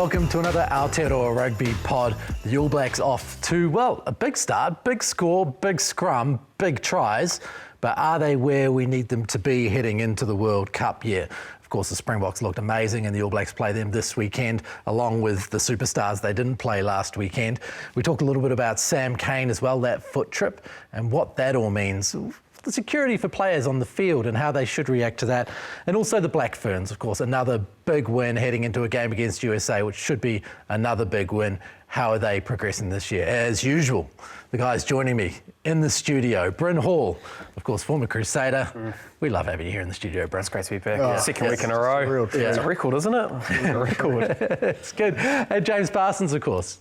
welcome to another Aotearoa Rugby Pod. The All Blacks off to, well, a big start, big score, big scrum, big tries, but are they where we need them to be heading into the World Cup year? Of course, the Springboks looked amazing and the All Blacks play them this weekend, along with the superstars they didn't play last weekend. We talked a little bit about Sam Cane as well, that foot trip, and what that all means. The security for players on the field and how they should react to that. And also the Black Ferns, of course, another big win heading into a game against USA, which should be another big win. How are they progressing this year? As usual, the guys joining me in the studio, Bryn Hall, of course, former Crusader. We love having you here in the studio, Bryn. It's great to be back. Second week in a row. It's a record, isn't it? It's a record. It's good. And James Parsons, of course.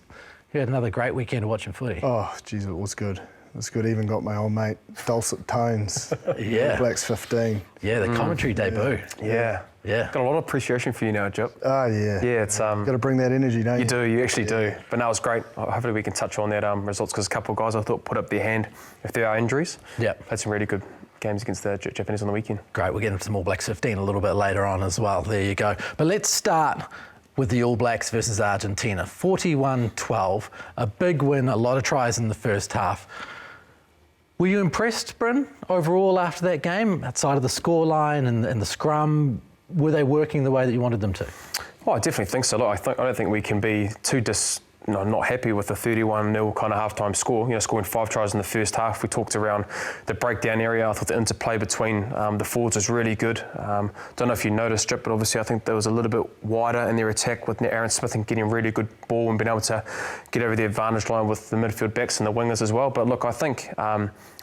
You had another great weekend of watching footy. Oh, geez, it was good. It was good. Even got my old mate Dulcet Tones. Yeah. Blacks 15. Yeah, the commentary debut. Yeah. Got a lot of appreciation for you now, Jip. Oh, yeah. Yeah, it's got to bring that energy, don't you? You do. You actually do. But no, it was great. Hopefully we can touch on that results because a couple of guys I thought put up their hand if there are injuries. Yeah. Played some really good games against the Japanese on the weekend. Great. We'll get into some All Blacks 15 a little bit later on as well. There you go. But let's start with the All Blacks versus Argentina. 41-12. A big win, a lot of tries in the first half. Were you impressed, Bryn, overall after that game, outside of the scoreline and the scrum? Were they working the way that you wanted them to? Well, I definitely think so. Look, I don't think we can be too not happy with the 31-0 kind of halftime score. You know, scoring 5 tries in the first half. We talked around the breakdown area. I thought the interplay between the forwards was really good. Don't know if you noticed, Strip, but obviously I think there was a little bit wider in their attack with Aaron Smith and getting really good ball and being able to get over the advantage line with the midfield backs and the wingers as well. But look, I think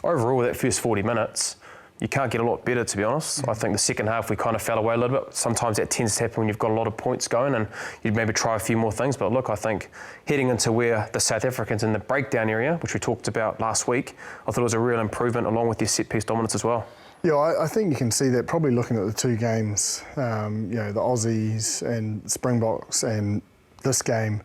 overall that first 40 minutes, you can't get a lot better, to be honest. I think the second half we kind of fell away a little bit. Sometimes that tends to happen when you've got a lot of points going and you'd maybe try a few more things. But look, I think heading into where the South Africans in the breakdown area, which we talked about last week, I thought it was a real improvement along with their set-piece dominance as well. Yeah, I think you can see that probably looking at the two games, you know, the Aussies and Springboks and this game.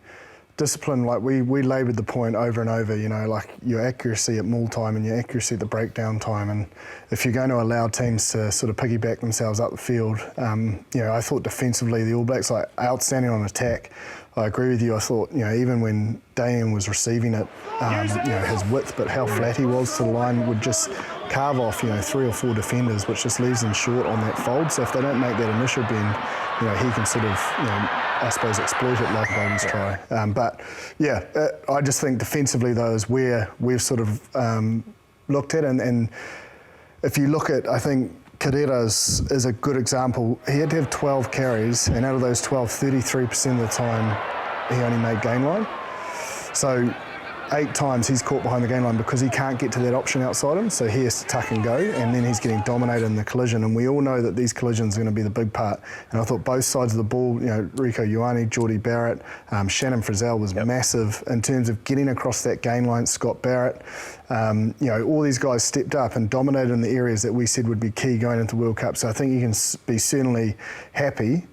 Discipline, like we laboured the point over and over, you know, like your accuracy at maul time and your accuracy at the breakdown time. And if you're going to allow teams to sort of piggyback themselves up the field, you know, I thought defensively the All Blacks like outstanding on attack. I agree with you. I thought, you know, even when Damien was receiving it, you know, his width, but how flat he was to the line would just carve off, you know, 3 or 4 defenders, which just leaves them short on that fold. So if they don't make that initial bend, you know, he can sort of, you know, I suppose exploit it like Bowden's try. But yeah, I just think defensively though is where we've sort of looked at, and if you look at, I think Carreras is a good example. He had to have 12 carries, and out of those 12, 33% of the time he only made gain line. So 8 times he's caught behind the gain line because he can't get to that option outside him, so he has to tuck and go, and then he's getting dominated in the collision, and we all know that these collisions are going to be the big part. And I thought both sides of the ball, you know, Rieko Ioane, Jordie Barrett, Shannon Frizzell was massive in terms of getting across that gain line. Scott Barrett, you know, all these guys stepped up and dominated in the areas that we said would be key going into the World Cup. So I think you can be certainly happy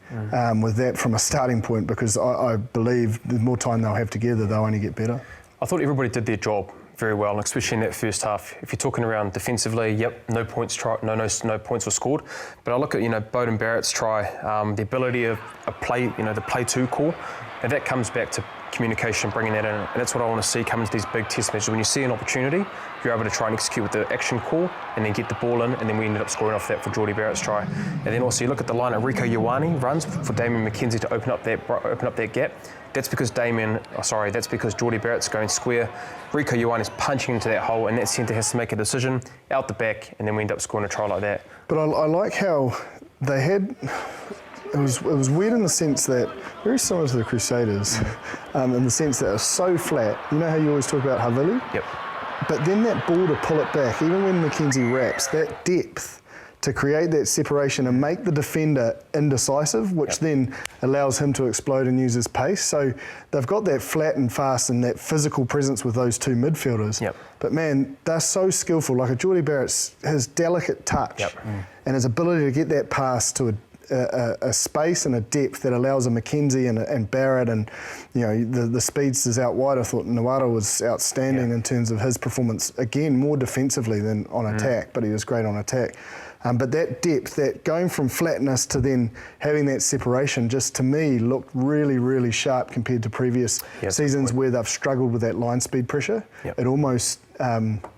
with that from a starting point, because I believe the more time they'll have together, they'll only get better. I thought everybody did their job very well, especially in that first half. If you're talking around defensively, yep, no points were scored. But I look at, you know, Beauden Barrett's try, the ability of a play, you know, the play-to call, and that comes back to communication, bringing that in, and that's what I want to see come into these big test matches. When you see an opportunity, you're able to try and execute with the action call and then get the ball in, and then we ended up scoring off that for Jordie Barrett's try. And then also you look at the line that Rieko Ioane runs for Damian McKenzie to open up that gap. That's because Jordie Barrett's going square. Rieko Ioane is punching into that hole, and that centre has to make a decision out the back, and then we end up scoring a try like that. But I like how they had. It was weird in the sense that, very similar to the Crusaders, in the sense that it was so flat. You know how you always talk about Havili? Yep. But then that ball to pull it back, even when McKenzie wraps, that depth to create that separation and make the defender indecisive, which then allows him to explode and use his pace. So they've got that flat and fast and that physical presence with those two midfielders. Yep. But man, they're so skillful. Like a Jordie Barrett's, his delicate touch and his ability to get that pass to a space and a depth that allows a McKenzie and Barrett, and you know the speedsters out wide. I thought Nawara was outstanding in terms of his performance. Again, more defensively than on attack, but he was great on attack. But that depth, that going from flatness to then having that separation, just to me looked really, really sharp compared to previous seasons where they've struggled with that line speed pressure. It almost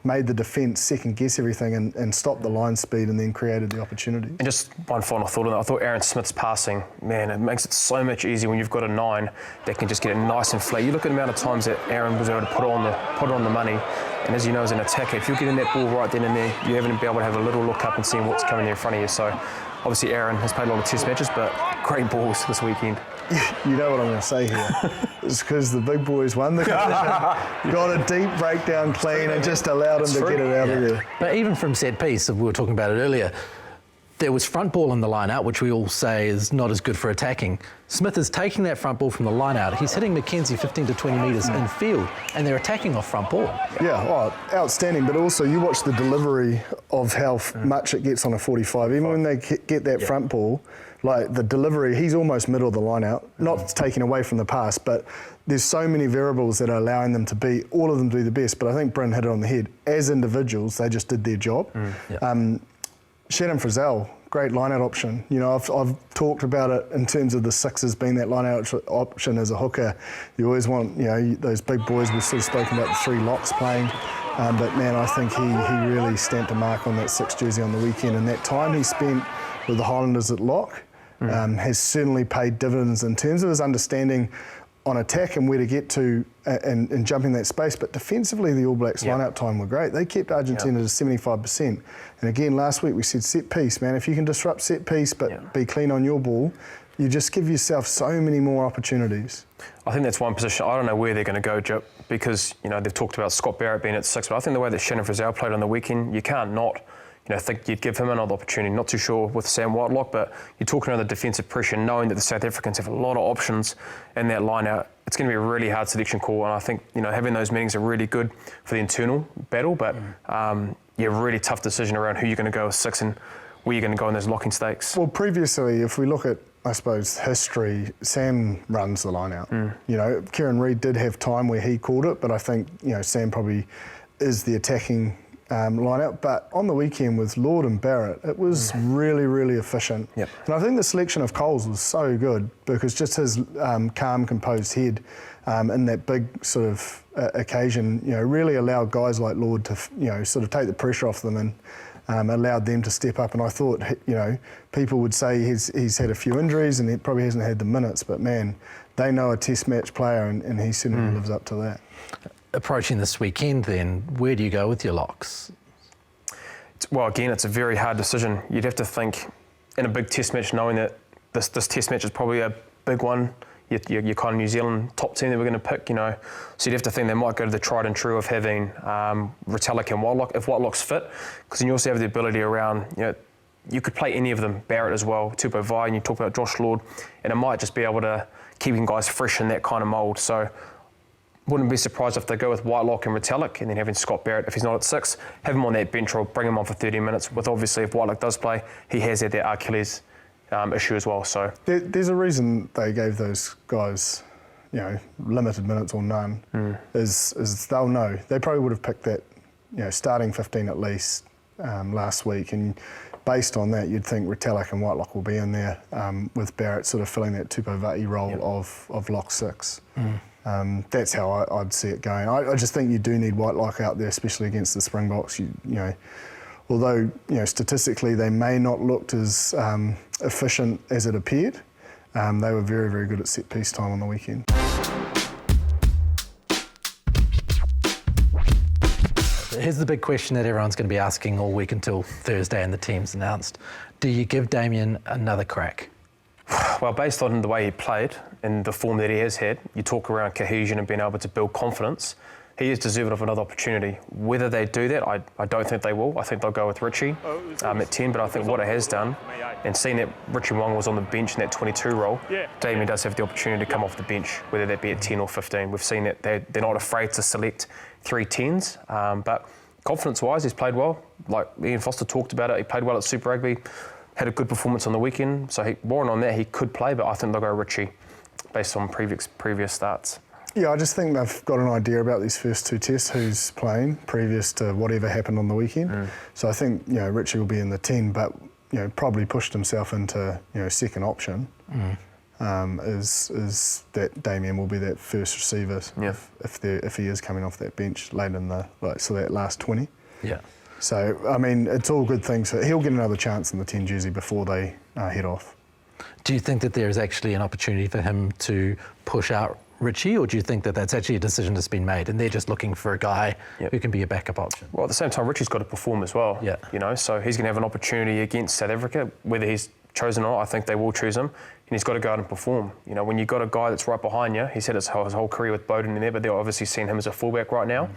made the defence second guess everything and stopped the line speed and then created the opportunity. And just one final thought on that. I thought Aaron Smith's passing, man, it makes it so much easier when you've got a 9 that can just get it nice and flat. You look at the amount of times that Aaron was able to put on the money, and as you know, as an attacker, if you're getting that ball right then and there, you're having to be able to have a little look up and seeing what's coming there in front of you. So obviously Aaron has played a lot of test matches, but great balls this weekend. You know what I'm going to say here. It's because the big boys won the competition, got a deep breakdown clean and just allowed them to get it out of there. But even from set piece, we were talking about it earlier, there was front ball in the line out, which we all say is not as good for attacking. Smith is taking that front ball from the line out. He's hitting McKenzie 15 to 20 metres in field, and they're attacking off front ball. Yeah, outstanding. But also, you watch the delivery of how much it gets on a 45. Even when they get that front ball, like the delivery, he's almost middle of the line out. Not taking away from the pass, but there's so many variables that are allowing them to be, all of them do the best. But I think Bryn hit it on the head. As individuals, they just did their job. Shannon Frizzell, great line-out option. You know, I've talked about it in terms of the sixes being that line-out option as a hooker. You always want, you know, those big boys. We've sort of spoken about the 3 locks playing. But, man, I think he really stamped a mark on that 6 jersey on the weekend. And that time he spent with the Highlanders at lock has certainly paid dividends in terms of his understanding on attack and where to get to and jumping that space. But defensively, the All Blacks line-out time were great. They kept Argentina to 75%. And again, last week we said set piece, man. If you can disrupt set piece but be clean on your ball, you just give yourself so many more opportunities. I think that's one position. I don't know where they're going to go, Jip, because, you know, they've talked about Scott Barrett being at 6, but I think the way that Shannon Frizzell played on the weekend, you can't not, you know, think you'd give him another opportunity. Not too sure with Sam Whitelock, but you're talking about the defensive pressure, knowing that the South Africans have a lot of options in that line out. It's going to be a really hard selection call, and I think, you know, having those meetings are really good for the internal battle, but really tough decision around who you're going to go with 6 and where you're going to go in those locking stakes. Well, previously, if we look at, I suppose, history, Sam runs the line out. You know, Kieran Reid did have time where he called it, but I think, you know, Sam probably is the attacking line out. But on the weekend with Lord and Barrett, it was really, really efficient. And I think the selection of Coles was so good because just his calm, composed head in that big sort of occasion, you know, really allowed guys like Lord to, you know, sort of take the pressure off them and allowed them to step up. And I thought, you know, people would say he's had a few injuries and he probably hasn't had the minutes, but man, they know a test match player and he certainly lives up to that. Approaching this weekend then, where do you go with your locks? Well, again, it's a very hard decision. You'd have to think in a big test match, knowing that this test match is probably a big one. Your kind of New Zealand top team that we're going to pick, you know. So you'd have to think they might go to the tried and true of having Retallick and Whitelock, if Whitelock's fit, because then you also have the ability around, you know, you could play any of them, Barrett as well, Tupou Vai, and you talk about Josh Lord, and it might just be able to keeping guys fresh in that kind of mould. So wouldn't be surprised if they go with Whitelock and Retallick and then having Scott Barrett, if he's not at 6, have him on that bench or bring him on for 30 minutes, with obviously if Whitelock does play, he has had that Achilles issue as well. So there's a reason they gave those guys, you know, limited minutes or none, is they'll know. They probably would have picked that, you know, starting 15 at least last week, and based on that, you'd think Retallick and Whitelock will be in there with Barrett sort of filling that Tupou Vai role of lock 6. That's how I'd see it going. I just think you do need Whitelock out there, especially against the Springboks. You know, although, you know, statistically they may not looked as efficient as it appeared, they were very, very good at set piece time on the weekend. Here's the big question that everyone's going to be asking all week until Thursday and the team's announced. Do you give Damien another crack? Well, based on the way he played and the form that he has had, you talk around cohesion and being able to build confidence, he is deserving of another opportunity. Whether they do that, I don't think they will. I think they'll go with Richie at 10, but I think what it has done, and seeing that Richie Wong was on the bench in that 22 role, Damien does have the opportunity to come off the bench, whether that be at 10 or 15. We've seen that they're not afraid to select 3 10s, but confidence-wise, he's played well. Like Ian Foster talked about it, he played well at Super Rugby, had a good performance on the weekend, so warrant on that he could play, but I think they'll go Richie based on previous starts. Yeah, I just think they've got an idea about these first 2 tests, who's playing, previous to whatever happened on the weekend. So I think, you know, Richie will be in the 10, but probably pushed himself into second option. Is that Damien will be that first receiver if he is coming off that bench late in the that last 20. Yeah. So I mean, it's all good things. He'll get another chance in the 10 jersey before they head off. Do you think that there is actually an opportunity for him to push out Richie, or do you think that that's actually a decision that's been made and they're just looking for a guy who can be a backup option? Well, at the same time, Richie's got to perform as well. Yeah. So he's going to have an opportunity against South Africa, whether he's chosen or not. I think they will choose him, and he's got to go out and perform. When you've got a guy that's right behind you, he's had his whole career with Bowden in there, but they're obviously seeing him as a fullback right now.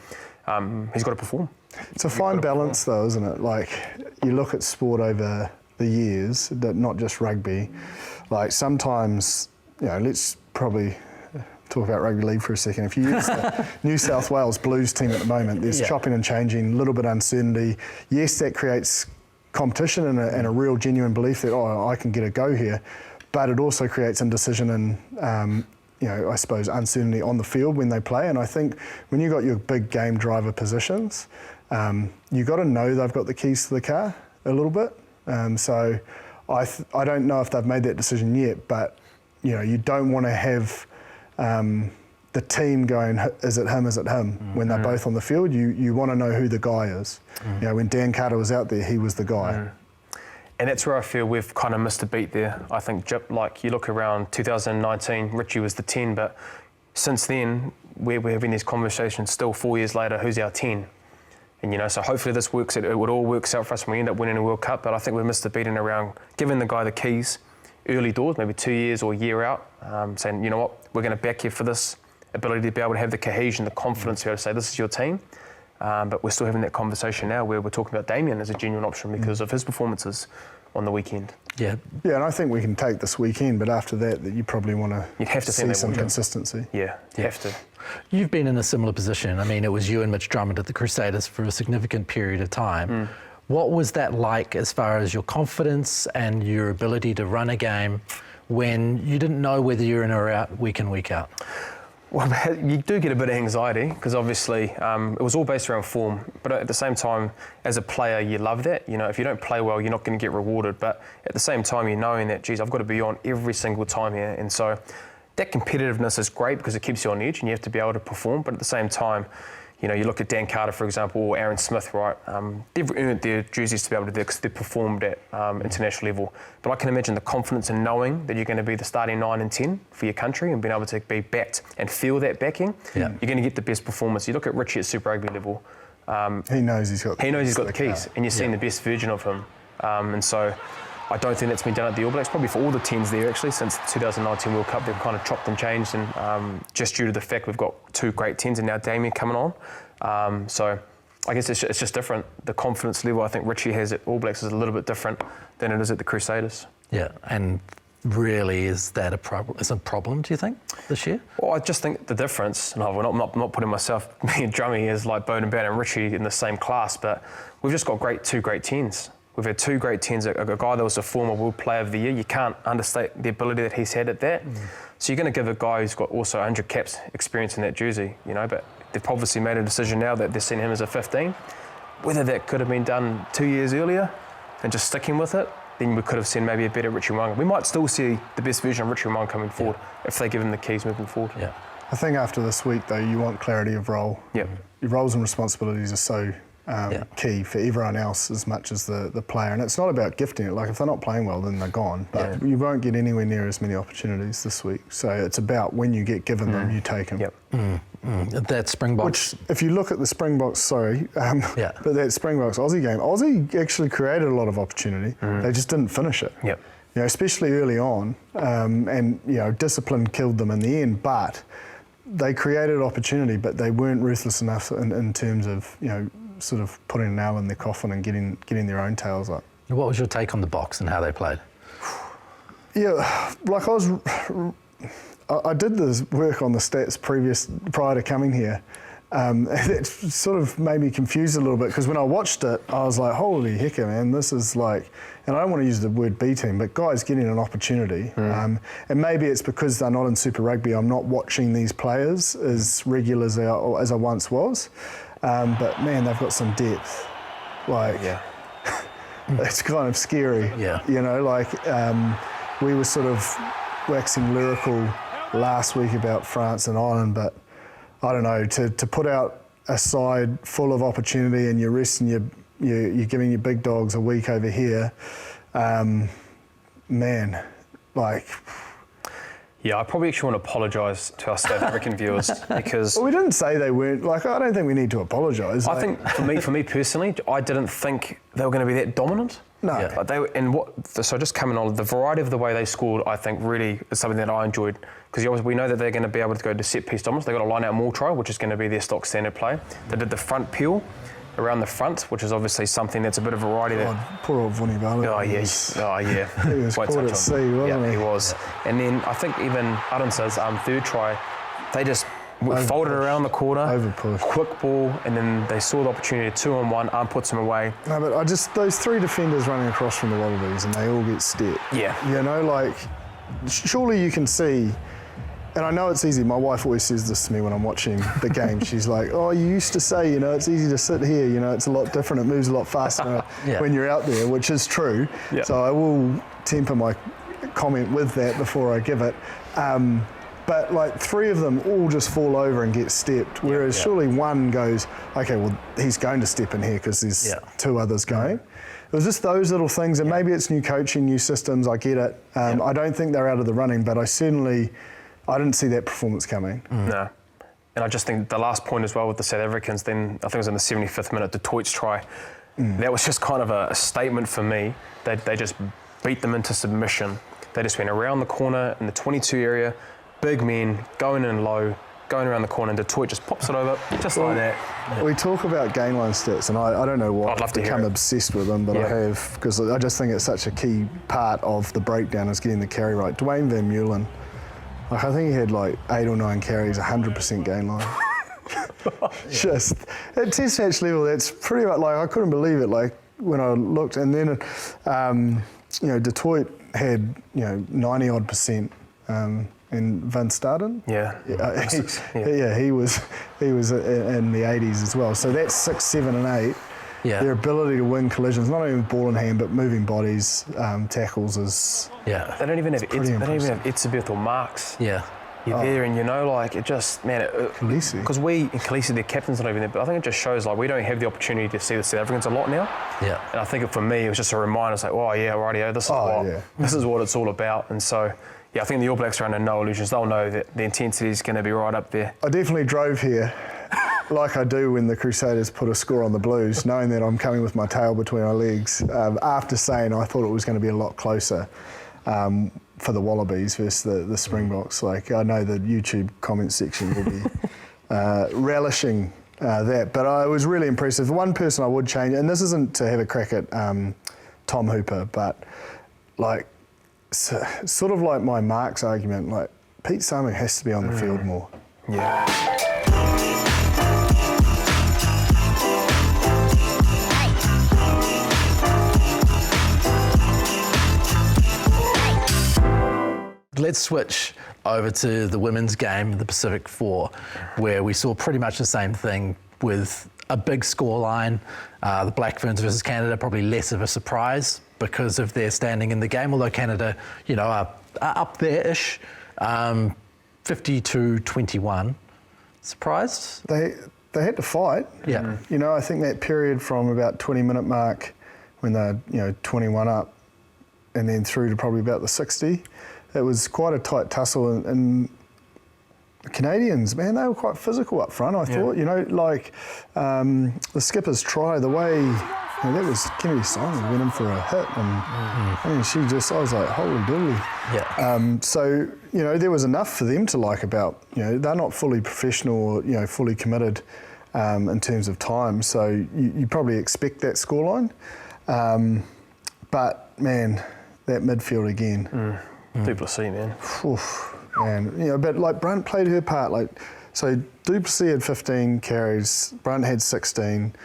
He's got to perform. It's a fine balance, though, isn't it? Like, you look at sport over the years, that not just rugby. Like, sometimes, let's probably talk about rugby league for a second. If you use the New South Wales Blues team at the moment, there's chopping and changing, a little bit of uncertainty. Yes, that creates competition and a real genuine belief that, I can get a go here, but it also creates indecision and I suppose uncertainty on the field when they play. And I think when you've got your big game driver positions, you've got to know they've got the keys to the car a little bit. So I don't know if they've made that decision yet, but you don't want to have the team going, is it him, when they're both on the field. You want to know who the guy is. When Dan Carter was out there, he was the guy. And that's where I feel we've kind of missed a beat there. I think, like, you look around 2019, Richie was the 10, but since then, we're having these conversations still 4 years later, who's our 10? And, so hopefully this works, it all works out for us when we end up winning a World Cup, but I think we've missed the beating around giving the guy the keys early doors, maybe 2 years or a year out, saying, you know what, we're going to back you for this ability to be able to have the cohesion, the confidence to be able to say, this is your team. But we're still having that conversation now where we're talking about Damien as a genuine option because of his performances on the weekend. Yeah, and I think we can take this weekend, but after that you probably want to see some consistency. Yeah, you have to. You've been in a similar position. I mean, it was you and Mitch Drummond at the Crusaders for a significant period of time. What was that like as far as your confidence and your ability to run a game when you didn't know whether you're in or out week in, week out? Well, you do get a bit of anxiety because obviously it was all based around form, but at the same time, as a player, you love that. If you don't play well, you're not going to get rewarded. But at the same time, you're knowing that, geez, I've got to be on every single time here. And so that competitiveness is great because it keeps you on edge and you have to be able to perform. But at the same time, you look at Dan Carter, for example, or Aaron Smith, right? They've earned their jerseys to be able to do it because they've performed at international level. But I can imagine the confidence in knowing that you're going to be the starting 9 and 10 for your country and being able to be backed and feel that backing. You're going to get the best performance. You look at Richie at Super Rugby level. He knows he's got the keys, and you're seeing the best version of him. And so I don't think that's been done at the All Blacks, probably for all the 10s there actually, since the 2019 World Cup. They've kind of chopped and changed, and just due to the fact we've got 2 great 10s and now Damien coming on. So I guess it's just different. The confidence level I think Richie has at All Blacks is a little bit different than it is at the Crusaders. Yeah, and really, is that a problem, do you think, this year? Well, I just think the difference, and I'm not putting myself, me and Drummy, as like Bowden Banner and Richie in the same class, but we've just got 2 great 10s. We've had 2 great 10s, a guy that was a former World Player of the Year. You can't understate the ability that he's had at that. So you're going to give a guy who's got also 100 caps experience in that jersey, but they've obviously made a decision now that they're seeing him as a 15. Whether that could have been done 2 years earlier and just sticking with it, then we could have seen maybe a better Richie Mo'unga. We might still see the best version of Richie Mo'unga coming forward if they give him the keys moving forward. Yeah. I think after this week, though, you want clarity of role. Yep. Your roles and responsibilities are so key for everyone else as much as the player. And it's not about gifting it. Like, if they're not playing well, then they're gone. But you won't get anywhere near as many opportunities this week. So it's about when you get given them, you take them. Yep. That Springboks. Which, if you look at the Springboks, but that Springboks Aussie game, Aussie actually created a lot of opportunity. They just didn't finish it. Yep. Especially early on. And discipline killed them in the end. But they created opportunity, but they weren't ruthless enough in terms of, sort of putting a nail in their coffin and getting their own tails up. What was your take on the Boks and how they played? Yeah, like I did this work on the stats prior to coming here. It sort of made me confused a little bit because when I watched it, I was like, holy hecker, man, this is like, and I don't want to use the word B team, but guys getting an opportunity. And maybe it's because they're not in Super Rugby, I'm not watching these players as regular as I once was. But man, they've got some depth. Like, it's kind of scary. Yeah. You know, like we were sort of waxing lyrical last week about France and Ireland, but I don't know, to put out a side full of opportunity and you're resting you're giving your big dogs a week over here, man, like... Yeah, I probably actually want to apologise to our South African viewers because... Well, we didn't say they weren't, like, I don't think we need to apologise. I think, for me personally, I didn't think they were going to be that dominant. No. Yeah. Like so just coming on, the variety of the way they scored, I think really is something that I enjoyed, because we know that they're going to be able to go to set-piece dominance. They've got a line-out maul try, which is going to be their stock standard play. They did the front peel around the front, which is obviously something that's a bit of variety. Poor old Vunivalu. Oh yeah. He was caught at sea, wasn't he? He was. And then I think even Adams's third try, they just folded around the corner, Overpush. quick ball, and then they saw the opportunity, 2-on-1, puts him away. No, but those three defenders running across from the Wallabies and they all get stepped. Yeah. You know, like, surely you can see, and I know it's easy, my wife always says this to me when I'm watching the game. She's like, oh, you used to say, you know, it's easy to sit here, you know, it's a lot different, it moves a lot faster when you're out there, which is true. Yeah. So I will temper my comment with that before I give it. But like three of them all just fall over and get stepped, whereas surely one goes, okay, well, he's going to step in here because there's two others going. It was just those little things, and maybe it's new coaching, new systems, I get it. I don't think they're out of the running, but I didn't see that performance coming. No. And I just think the last point as well with the South Africans, then I think it was in the 75th minute, Du Toit's try, that was just kind of a statement for me. They just beat them into submission. They just went around the corner in the 22 area, big men, going in low, going around the corner, and Du Toit just pops it over, just like that. We talk about gain line stats, and I don't know what I'd love to become hear it. obsessed with them, but I have, because I just think it's such a key part of the breakdown is getting the carry right. Dwayne Van Meulen, like I think he had like 8 or 9 carries, 100% gain line. Just at test match level, that's pretty much like I couldn't believe it. Like when I looked, and then you know, Du Toit had 90-odd%. And Van Staden, he was in the 80s as well. So that's 6, 7, and 8. Yeah. Their ability to win collisions, not only with ball in hand, but moving bodies, tackles is. Yeah. They don't even have Etzebeth or Marks. Yeah. You're there, and it just, man. Khaleesi. Because Khaleesi, their captain's not even there, but I think it just shows like we don't have the opportunity to see the South Africans a lot now. Yeah. And I think for me, it was just a reminder. It's like, oh yeah, rightio, this is what it's all about, and so. Yeah, I think the All Blacks are under no illusions. They'll know that the intensity is going to be right up there. I definitely drove here, like I do when the Crusaders put a score on the Blues, knowing that I'm coming with my tail between my legs, after saying I thought it was going to be a lot closer for the Wallabies versus the Springboks. Like, I know the YouTube comment section will be relishing that, but I was really impressive. The one person I would change, and this isn't to have a crack at Tom Hooper, but like, sort of like my Marks argument, like Pete Samu has to be on the field more. Yeah. Let's switch over to the women's game, the Pacific 4, where we saw pretty much the same thing with a big scoreline. The Black Ferns versus Canada, probably less of a surprise because of their standing in the game, although Canada, are up there-ish, 52-21. Surprised? They had to fight. Yeah. I think that period from about 20-minute mark when they're 21 up and then through to probably about the 60, it was quite a tight tussle, and the Canadians, man, they were quite physical up front, I thought. The skipper's try, the way, that was Kennedy Simon went in for a hit, and I was like, holy dooly. Yeah. So, there was enough for them to like about, they're not fully professional or, fully committed in terms of time, so you probably expect that scoreline. But, man, that midfield again. Du Plessis, man. Oof, man, but like Brunt played her part. Like, so Du Plessis had 15 carries, Brunt had 16.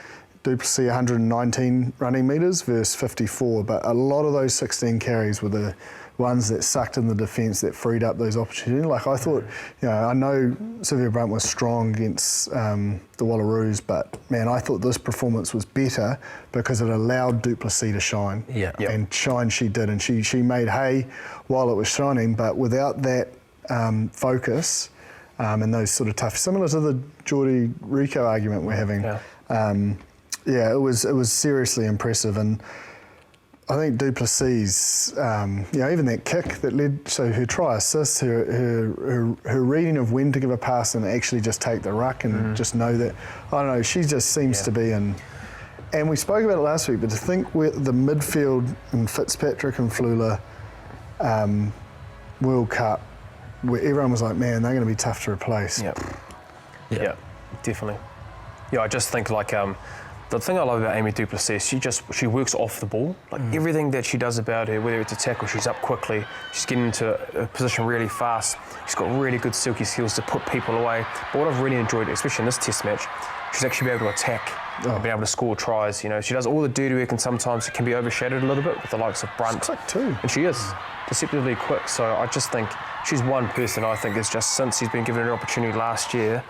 Du Plessis 119 running metres versus 54, but a lot of those 16 carries were the ones that sucked in the defence that freed up those opportunities. Like I thought, I know Sylvia Brunt was strong against the Wallaroos, but man, I thought this performance was better because it allowed Du Plessis to shine. Yeah. Yep. And shine she did, and she made hay while it was shining, but without that focus and those sort of tough, similar to the Geordie Rico argument we're having. It was seriously impressive, and I think Du Plessis, even that kick that led, so her try assist, her reading of when to give a pass and actually just take the ruck and just know that, I don't know, she just seems to be in. And we spoke about it last week, but to think with the midfield and Fitzpatrick and Flula World Cup, where everyone was like, man, they're going to be tough to replace. Yeah, definitely. Yeah, I just think like the thing I love about Amy Du Plessis, she works off the ball. Like everything that she does about her, whether it's a tackle, she's up quickly, she's getting into a position really fast. She's got really good silky skills to put people away. But what I've really enjoyed, especially in this Test match, she's actually been able to attack, been able to score tries. She does all the dirty work, and sometimes it can be overshadowed a little bit with the likes of Brunt. She's quick too. And she is deceptively quick. So I just think she's one person I think is just, since he's been given an opportunity last year,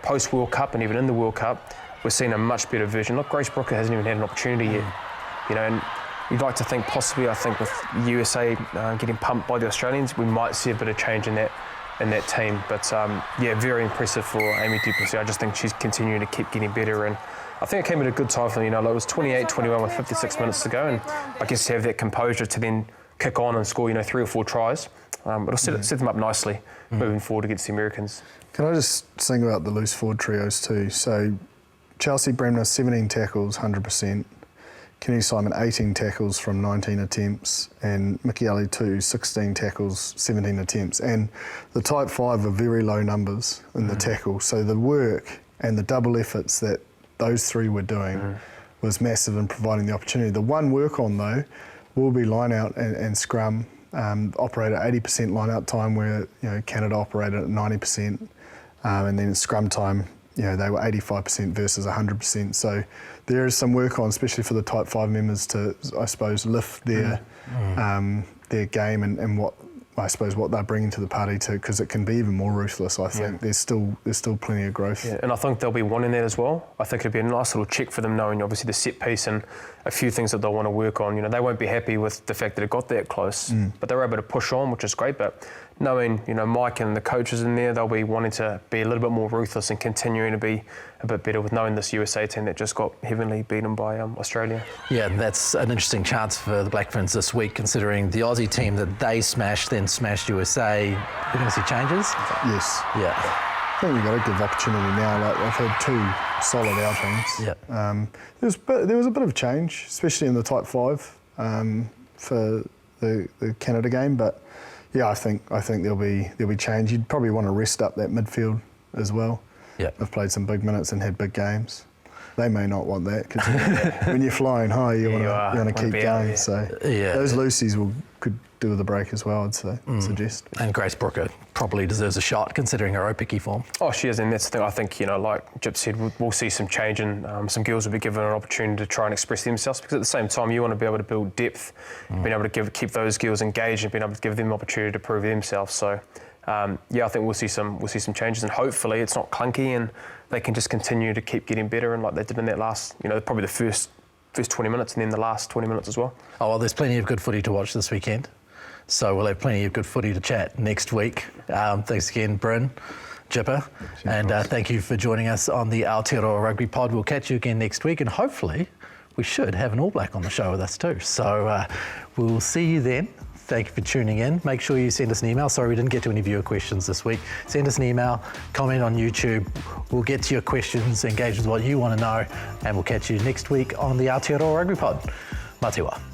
post World Cup and even in the World Cup, we're seeing a much better version. Look, Grace Brooker hasn't even had an opportunity yet, and you'd like to think possibly, I think, with USA getting pumped by the Australians, we might see a bit of change in that team. But very impressive for Amy Du Plessis. I just think she's continuing to keep getting better, and I think it came at a good time for them. It was 28-21 with 56 minutes to go, and I guess to have that composure to then kick on and score, 3 or 4 tries, it'll set them up nicely moving forward against the Americans. Can I just sing about the loose forward trios too? So Chelsea Bremner, 17 tackles, 100%. Kenny Simon, 18 tackles from 19 attempts. And Mickey Ali, 16 tackles, 17 attempts. And the type 5 are very low numbers in the tackle. So the work and the double efforts that those 3 were doing was massive in providing the opportunity. The one work on, though, will be line out and scrum. Operate at 80% line out time, where Canada operated at 90%. And then scrum time, they were 85% versus 100%. So there is some work on, especially for the Type 5 members, to, I suppose, lift their game and what they're bringing to the party too, because it can be even more ruthless. I think there's still plenty of growth. Yeah, and I think they'll be wanting that as well. I think it'll be a nice little check for them, knowing obviously the set piece and a few things that they'll want to work on. They won't be happy with the fact that it got that close, but they were able to push on, which is great. But knowing, Mike and the coaches in there, they'll be wanting to be a little bit more ruthless and continuing to be a bit better with knowing this USA team that just got heavily beaten by Australia. Yeah, and that's an interesting chance for the Black Ferns this week, considering the Aussie team that they smashed, then smashed USA. You're going to see changes? Yes. Yeah. I think we've got to give opportunity now. Like, they've had 2 solid outings. Yeah. There was a bit of change, especially in the Type 5 for the Canada game, but yeah, I think there'll be change. You'd probably want to rest up that midfield as well. Yeah. They've played some big minutes and had big games. They may not want that, because when you're flying high, you want to keep going. So those Lucy's could do with a break as well, I'd say. Suggest. And Grace Brooker probably deserves a shot, considering her Opiki form. Oh, she is, and that's the thing. I think, like Jip said, we'll see some change, and some girls will be given an opportunity to try and express themselves, because at the same time, you want to be able to build depth, being able to keep those girls engaged and being able to give them an opportunity to prove themselves. So, I think we'll see some changes, and hopefully it's not clunky, and they can just continue to keep getting better, and like they did in that last, probably the first 20 minutes, and then the last 20 minutes as well. Oh, well, there's plenty of good footy to watch this weekend. So we'll have plenty of good footy to chat next week. Thanks again, Bryn, Jipper, and thank you for joining us on the Aotearoa Rugby Pod. We'll catch you again next week, and hopefully we should have an All Black on the show with us too. So we'll see you then. Thank you for tuning in. Make sure you send us an email. Sorry we didn't get to any viewer questions this week. Send us an email, comment on YouTube. We'll get to your questions, engage with what you want to know, and we'll catch you next week on the Aotearoa Rugby Pod. Mā te wā.